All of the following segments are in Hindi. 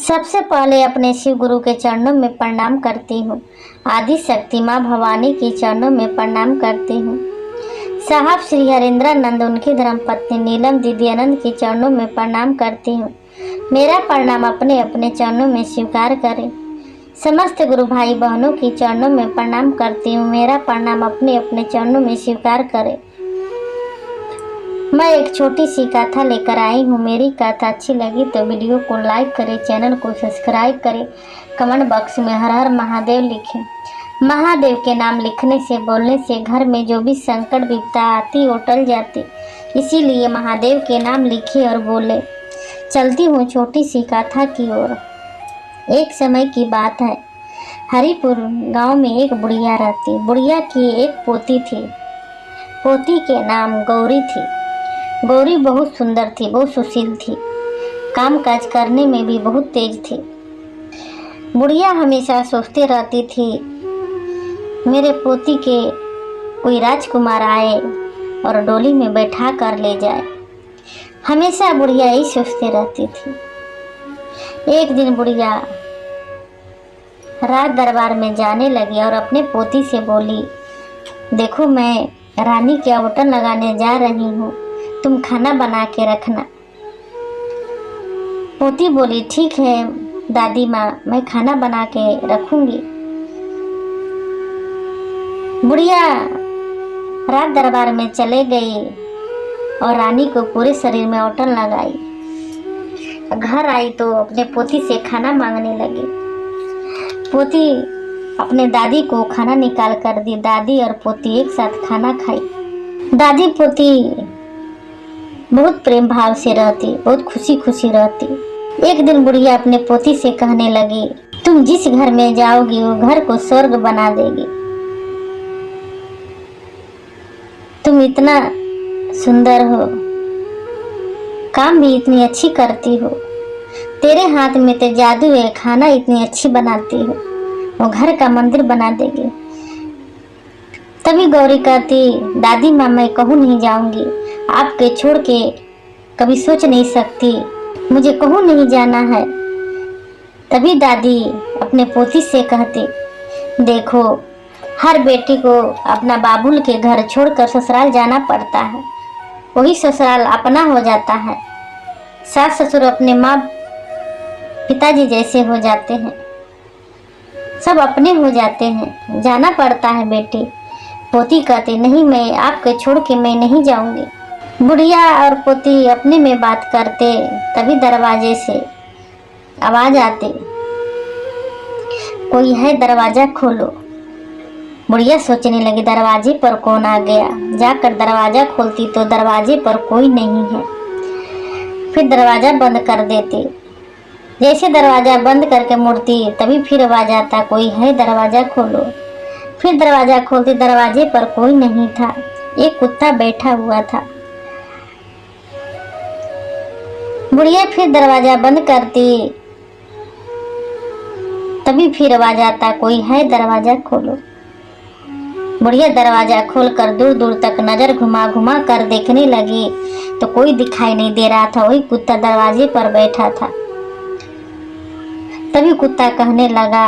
सबसे पहले अपने शिव गुरु के चरणों में प्रणाम करती हूँ। आदि शक्ति माँ भवानी के चरणों में प्रणाम करती हूँ। साहब श्री हरेंद्रानंद उनकी धर्मपत्नी नीलम दीदी आनंद के चरणों में प्रणाम करती हूँ। मेरा प्रणाम अपने अपने चरणों में स्वीकार करें। समस्त गुरु भाई बहनों की चरणों में प्रणाम करती हूँ। मेरा प्रणाम अपने अपने चरणों में स्वीकार करें। मैं एक छोटी सी कथा लेकर आई हूँ। मेरी कथा अच्छी लगी तो वीडियो को लाइक करें, चैनल को सब्सक्राइब करें, कमेंट बॉक्स में हर हर महादेव लिखें। महादेव के नाम लिखने से बोलने से घर में जो भी संकट विपदा आती वो टल जाती। इसीलिए महादेव के नाम लिखे और बोले। चलती हूँ छोटी सी कथा की ओर। एक समय की बात है, हरिपुर गांव में एक बुढ़िया रहती। बुढ़िया की एक पोती थी। पोती के नाम गौरी थी। गौरी बहुत सुंदर थी, बहुत सुशील थी, काम काज करने में भी बहुत तेज थी। बुढ़िया हमेशा सोचती रहती थी मेरे पोती के कोई राजकुमार आए और डोली में बैठा कर ले जाए। हमेशा बुढ़िया यही सोचती रहती थी। एक दिन बुढ़िया राज दरबार में जाने लगी और अपने पोती से बोली, देखो मैं रानी के अवटन लगाने जा रही हूँ, तुम खाना बना के रखना। पोती बोली, ठीक है दादी माँ, मैं खाना बना के रखूंगी। बुढ़िया राज दरबार में चले गई और रानी को पूरे शरीर में औटन लगाई। घर आई तो अपने पोती से खाना मांगने लगी। पोती अपने दादी को खाना निकाल कर दी। दादी और पोती एक साथ खाना खाई। दादी पोती बहुत प्रेम भाव से रहती, बहुत खुशी खुशी रहती। एक दिन बुढ़िया अपने पोती से कहने लगी, तुम जिस घर में जाओगी वो घर को स्वर्ग बना देगी। तुम इतना सुंदर हो, काम भी इतनी अच्छी करती हो, तेरे हाथ में तो जादू है, खाना इतनी अच्छी बनाती हो, वो घर का मंदिर बना देगी। तभी गौरी कहती, दादी माँ मैं कहूँ नहीं जाऊंगी, आपके छोड़ के कभी सोच नहीं सकती, मुझे कहूँ नहीं जाना है। तभी दादी अपने पोती से कहती, देखो हर बेटी को अपना बाबुल के घर छोड़कर ससुराल जाना पड़ता है, वही ससुराल अपना हो जाता है। सास ससुर अपने माँ पिताजी जैसे हो जाते हैं, सब अपने हो जाते हैं, जाना पड़ता है बेटी। पोती कहती, नहीं मैं आपके छोड़ के मैं नहीं जाऊंगी। बुढ़िया और पोती अपने में बात करते, तभी दरवाजे से आवाज आती, कोई है दरवाजा खोलो। बुढ़िया सोचने लगी दरवाजे पर कौन आ गया। जाकर दरवाजा खोलती तो दरवाजे पर कोई नहीं है। फिर दरवाजा बंद कर देती। जैसे दरवाजा बंद करके मुड़ती तभी फिर आवाज आता, कोई है दरवाजा खोलो। फिर दरवाजा खोलती, दरवाजे पर कोई नहीं था, एक कुत्ता बैठा हुआ था। बुढ़िया फिर दरवाजा बंद करती, तभी फिर आवाज आता, कोई है दरवाजा खोलो। बुढ़िया दरवाजा खोलकर दूर दूर तक नजर घुमा घुमा कर देखने लगी तो कोई दिखाई नहीं दे रहा था, वही कुत्ता दरवाजे पर बैठा था। तभी कुत्ता कहने लगा,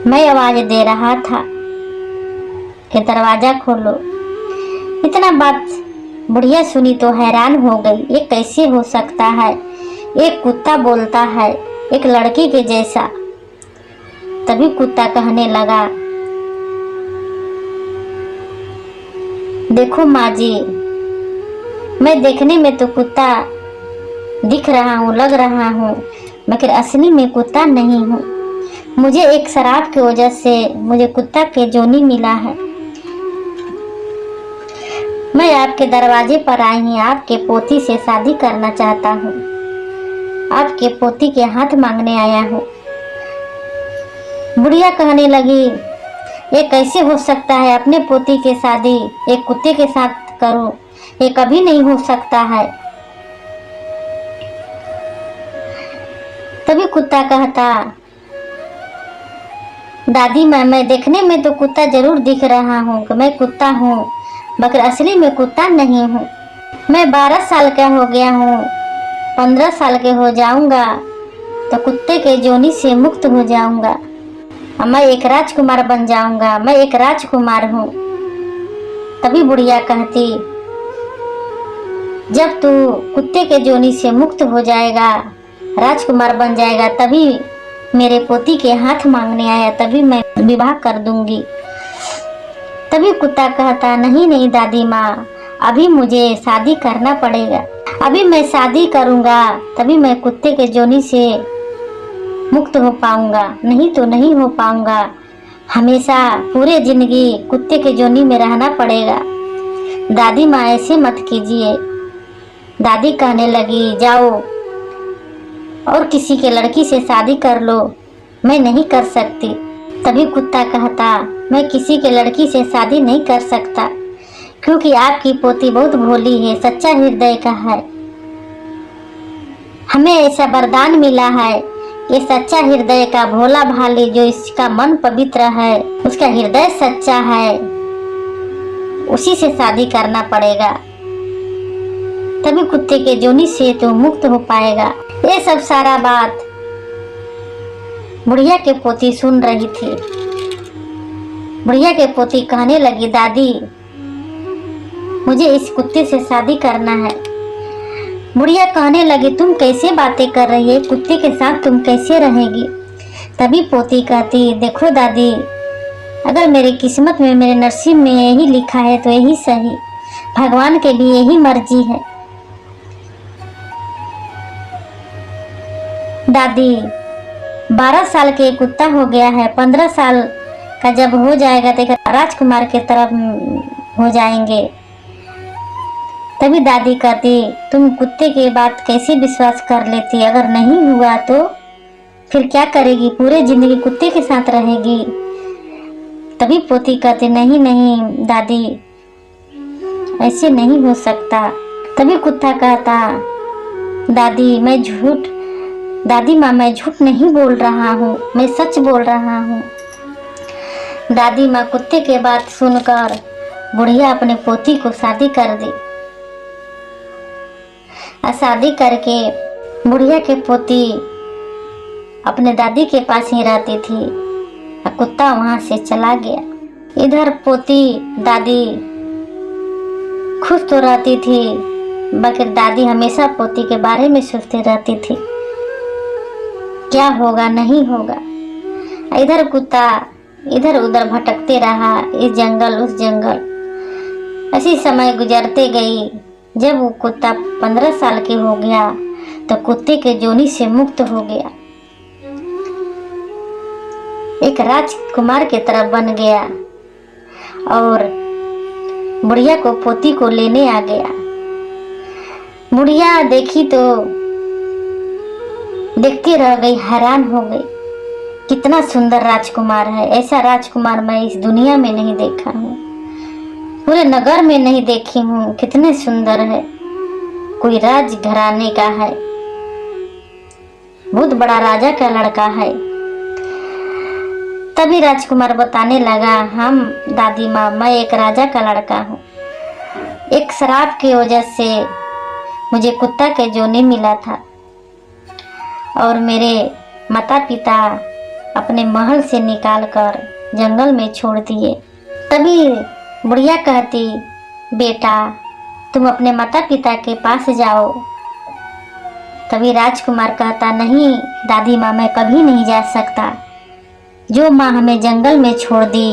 मैं आवाज दे रहा था कि दरवाजा खोलो। इतना बात बुढ़िया सुनी तो हैरान हो गई, ये कैसे हो सकता है, एक कुत्ता बोलता है एक लड़की के जैसा। तभी कुत्ता कहने लगा, देखो माँ जी, मैं देखने में तो कुत्ता दिख रहा हूँ, लग रहा हूँ, मगर असली में कुत्ता नहीं हूँ। मुझे एक शराब की वजह से मुझे कुत्ता के जोनी मिला है। मैं आपके दरवाजे पर आई हूँ, आपके पोती से शादी करना चाहता हूँ, आपके पोती के हाथ मांगने आया हूँ। बुढ़िया कहने लगी, ये कैसे हो सकता है, अपने पोती के शादी एक कुत्ते के साथ करूं, ये कभी नहीं हो सकता है। तभी कुत्ता कहता, दादी माँ मैं देखने में तो कुत्ता जरूर दिख रहा हूँ कि मैं कुत्ता हूँ, मगर असली में कुत्ता नहीं हूँ। मैं 12 साल का हो गया हूँ, 15 साल के हो जाऊंगा तो कुत्ते के जोनी से मुक्त हो जाऊंगा और मैं एक राजकुमार बन जाऊंगा, मैं एक राजकुमार हूँ। तभी बुढ़िया कहती, जब तू कुत्ते के जोनी से मुक्त हो जाएगा, राजकुमार बन जाएगा, तभी मेरे पोती के हाथ मांगने आया, तभी मैं विवाह कर दूंगी। तभी कुत्ता कहता, नहीं नहीं दादी माँ, अभी मुझे शादी करना पड़ेगा, अभी मैं शादी करूंगा तभी मैं कुत्ते के जोनी से मुक्त हो पाऊंगा, नहीं तो नहीं हो पाऊंगा। हमेशा पूरे जिंदगी कुत्ते के जोनी में रहना पड़ेगा। दादी माँ ऐसे मत कीजिए। दादी कहने लगी, जाओ और किसी के लड़की से शादी कर लो, मैं नहीं कर सकती। तभी कुत्ता कहता, मैं किसी के लड़की से शादी नहीं कर सकता, क्योंकि आपकी पोती बहुत भोली है, सच्चा हृदय का है। हमें ऐसा वरदान मिला है, ये सच्चा हृदय का भोला भाली, जो इसका मन पवित्र है, उसका हृदय सच्चा है, उसी से शादी करना पड़ेगा, तभी कुत्ते के जोनी से तो मुक्त हो पाएगा। ये सब सारा बात बुढ़िया के पोती सुन रही थी। बुढ़िया के पोती कहने लगी, दादी मुझे इस कुत्ते से शादी करना है। बुढ़िया कहने लगी, तुम कैसे बातें कर रही है, कुत्ते के साथ तुम कैसे रहेगी। तभी पोती कहती, देखो दादी, अगर मेरी किस्मत में, मेरे नसीब में यही लिखा है तो यही सही, भगवान के लिए यही मर्जी है। दादी 12 साल के कुत्ता हो गया है, 15 साल का जब हो जाएगा तो राजकुमार के तरफ हो जाएंगे। तभी दादी कहती, तुम कुत्ते की बात कैसे विश्वास कर लेती, अगर नहीं हुआ तो फिर क्या करेगी, पूरे जिंदगी कुत्ते के साथ रहेगी। तभी पोती कहती, नहीं नहीं दादी, ऐसे नहीं हो सकता। तभी कुत्ता कहता, दादी माँ मैं झूठ नहीं बोल रहा हूँ, मैं सच बोल रहा हूँ। दादी माँ कुत्ते के बात सुनकर बुढ़िया अपने पोती को शादी कर दी। और शादी करके बुढ़िया के पोती अपने दादी के पास ही रहती थी और कुत्ता वहां से चला गया। इधर पोती दादी खुश तो रहती थी, मगर दादी हमेशा पोती के बारे में सोचती रहती थी, क्या होगा नहीं होगा। इधर कुत्ता इधर उधर भटकते रहा, इस जंगल उस जंगल। ऐसी समय गुजरते गई। जब वो कुत्ता 15 साल के हो गया तो कुत्ते के जोनी से मुक्त हो गया, एक राजकुमार के तरफ बन गया और बुढ़िया को पोती को लेने आ गया। बुढ़िया देखी तो देखती रह गई, हैरान हो गई, कितना सुंदर राजकुमार है, ऐसा राजकुमार मैं इस दुनिया में नहीं देखा हूँ, पूरे नगर में नहीं देखी हूँ, कितने सुंदर है, कोई राज घराने का है, बहुत बड़ा राजा का लड़का है। तभी राजकुमार बताने लगा, हम दादी माँ मैं एक राजा का लड़का हूँ, एक शराब की वजह से मुझे कुत्ता के जोनी मिला था और मेरे माता पिता अपने महल से निकालकर जंगल में छोड़ दिए। तभी बुढ़िया कहती, बेटा तुम अपने माता पिता के पास जाओ। तभी राजकुमार कहता, नहीं दादी माँ मैं कभी नहीं जा सकता, जो माँ हमें जंगल में छोड़ दी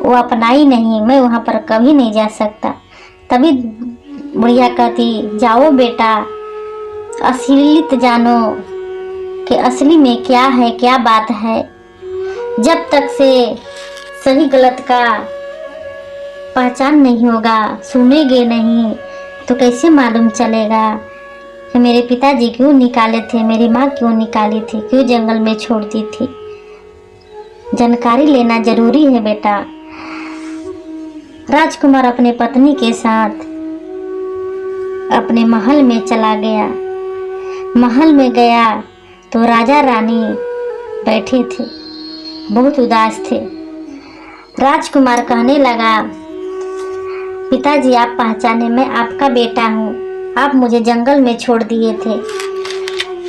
वो अपनाई नहीं, मैं वहाँ पर कभी नहीं जा सकता। तभी बुढ़िया कहती, जाओ बेटा, असलियत जानो कि असली में क्या है, क्या बात है। जब तक से सही गलत का पहचान नहीं होगा, सुनेंगे नहीं तो कैसे मालूम चलेगा कि मेरे पिताजी क्यों निकाले थे, मेरी माँ क्यों निकाली थी, क्यों जंगल में छोड़ दी थी। जानकारी लेना जरूरी है बेटा। राजकुमार अपने पत्नी के साथ अपने महल में चला गया। महल में गया तो राजा रानी बैठे थे, बहुत उदास थे। राजकुमार कहने लगा, पिताजी आप पहचाने, मैं आपका बेटा हूँ, आप मुझे जंगल में छोड़ दिए थे।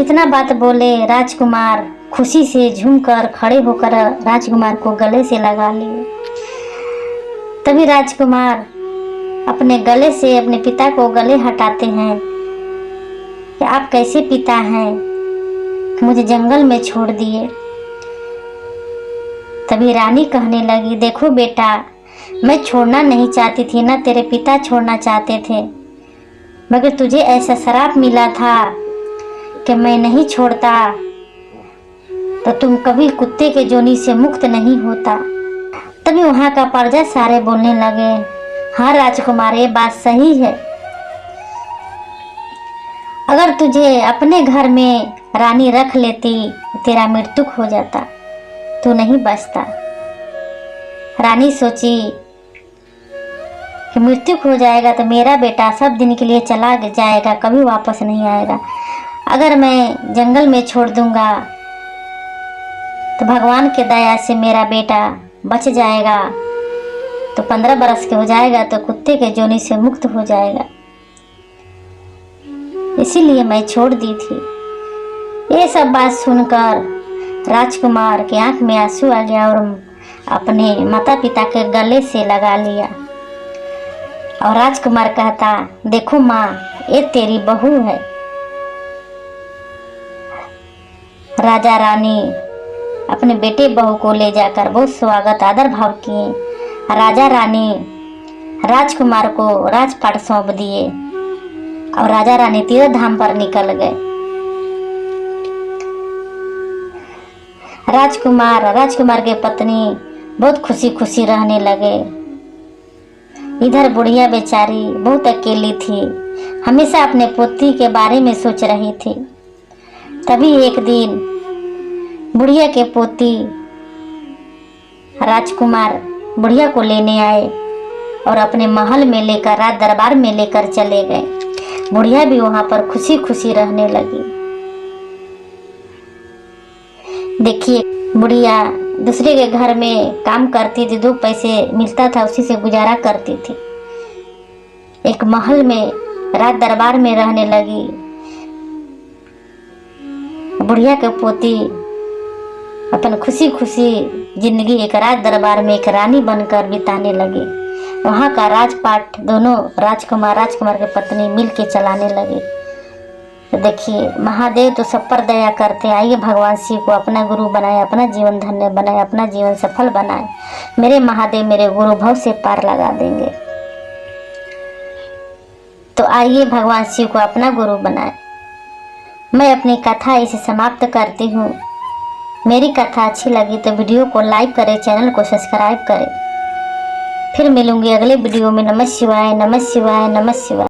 इतना बात बोले राजकुमार खुशी से झूमकर खड़े होकर राजकुमार को गले से लगा लिए। तभी राजकुमार अपने गले से अपने पिता को गले हटाते हैं कि आप कैसे पिता हैं, मुझे जंगल में छोड़ दिए। तभी रानी कहने लगी, देखो बेटा, मैं छोड़ना नहीं चाहती थी, ना तेरे पिता छोड़ना चाहते थे, मगर तुझे ऐसा श्राप मिला था कि मैं नहीं छोड़ता तो तुम कभी कुत्ते के जोनी से मुक्त नहीं होता। तभी वहां का प्रजा सारे बोलने लगे, हाँ राजकुमार, ये बात सही है। अगर तुझे अपने घर में रानी रख लेती तेरा मृत्यु हो जाता, तू नहीं बचता। रानी सोची कि मृत्यु हो जाएगा तो मेरा बेटा सब दिन के लिए चला जाएगा, कभी वापस नहीं आएगा। अगर मैं जंगल में छोड़ दूंगा तो भगवान के दया से मेरा बेटा बच जाएगा, तो 15 बरस के हो जाएगा तो कुत्ते के जोनी से मुक्त हो जाएगा। इसीलिए मैं छोड़ दी थी। ये सब बात सुनकर राजकुमार के आंख में आंसू आ गया और अपने माता पिता के गले से लगा लिया। और राजकुमार कहता, देखो माँ, ये तेरी बहू है। राजा रानी अपने बेटे बहू को ले जाकर बहुत स्वागत आदर भाव किए। राजा रानी राजकुमार को राजपाट सौंप दिए और राजा रानी तीर्थ धाम पर निकल गए। राजकुमार के पत्नी बहुत खुशी खुशी रहने लगे। इधर बुढ़िया बेचारी बहुत अकेली थी, हमेशा अपने पोती के बारे में सोच रही थी। तभी एक दिन बुढ़िया के पोती राजकुमार बुढ़िया को लेने आए और अपने महल में लेकर राज दरबार में लेकर चले गए। बुढ़िया भी वहां पर खुशी खुशी रहने लगी। देखिए, बुढ़िया दूसरे के घर में काम करती थी, 2 पैसे मिलता था उसी से गुजारा करती थी। एक महल में राज दरबार में रहने लगी। बुढ़िया के पोती अपन खुशी खुशी जिंदगी एक राज दरबार में एक रानी बनकर बिताने लगी। वहां का राजपाट दोनों राजकुमार के पत्नी मिल के चलाने लगे। तो देखिए, महादेव तो सब पर दया करते। आइए भगवान शिव को अपना गुरु बनाए, अपना जीवन धन्य बनाए, अपना जीवन सफल बनाए। मेरे महादेव मेरे गुरु भव से पार लगा देंगे। तो आइए भगवान शिव को अपना गुरु बनाए। मैं अपनी कथा इसे समाप्त करती हूँ। मेरी कथा अच्छी लगी तो वीडियो को लाइक करें, चैनल को सब्सक्राइब करें। फिर मिलूंगी अगले वीडियो में। नमः शिवाय, नमः शिवाय, नमः शिवाय।